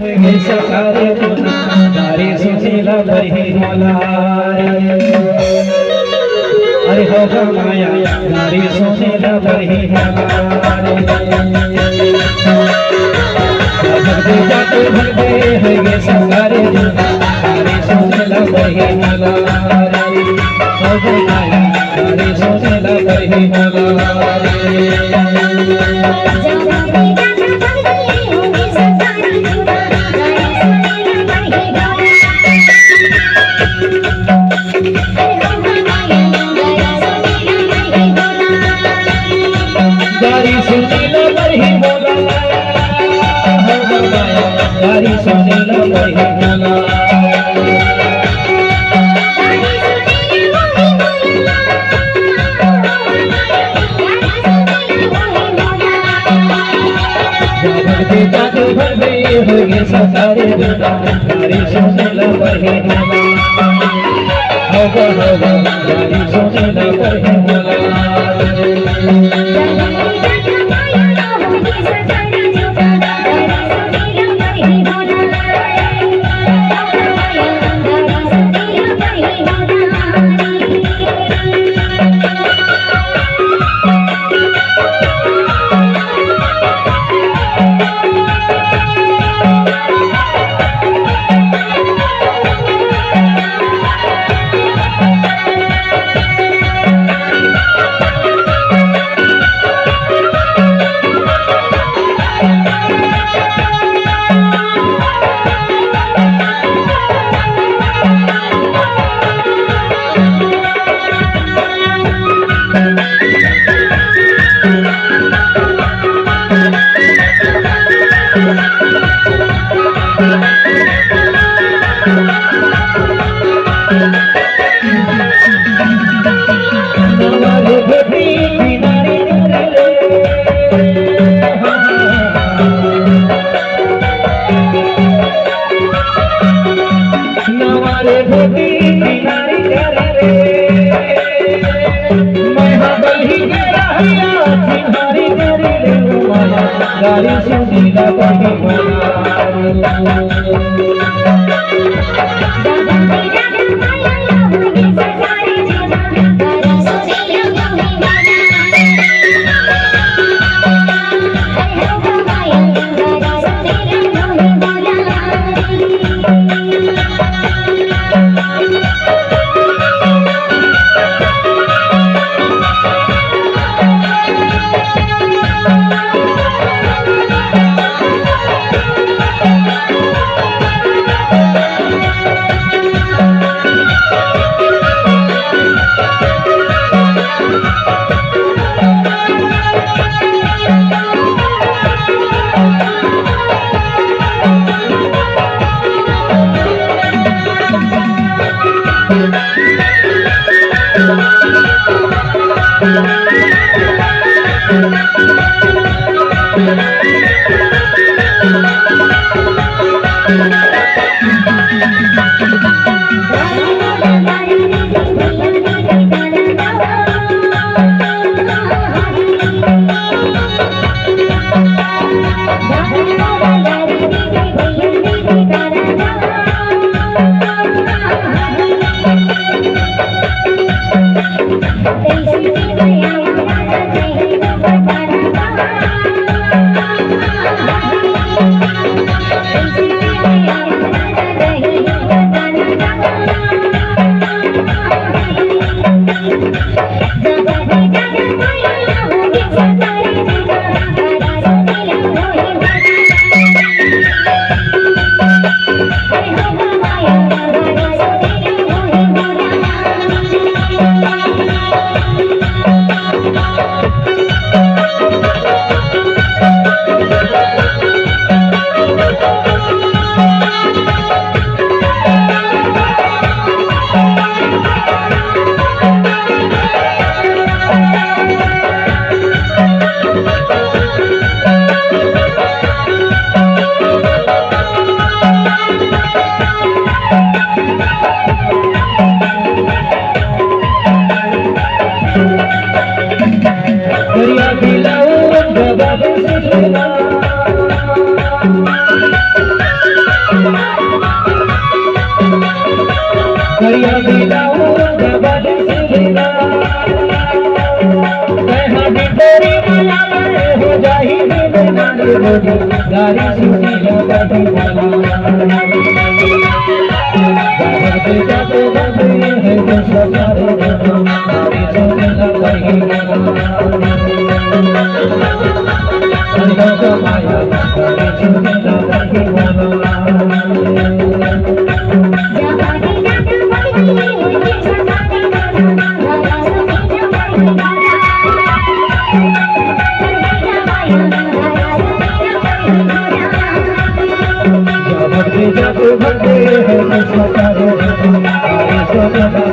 सकारे तारी सुशीला बही मला अरे हो माया तारी सुशीला बही मला भगते जाते भगते है सकारे तारी सुशीला बही मला हो माया तारी सुशीला बही मला गारी सुनीला बही बोला गारी सुनीला बही बोला भगते जाते भगते होगे सकारे गारी सुनीला बही बोला होगा गारी सुनीला बही बोला गारी सुनीला बही गाड़ी सुनीला कभी वाला जागते जाते भरते हैं जो सतारे गाड़ी सुनीला कभी वाला संगों को पाया गाड़ी सुनीला कभी वाला जाते भरते हैं जो सतारे गाड़ी सुनीला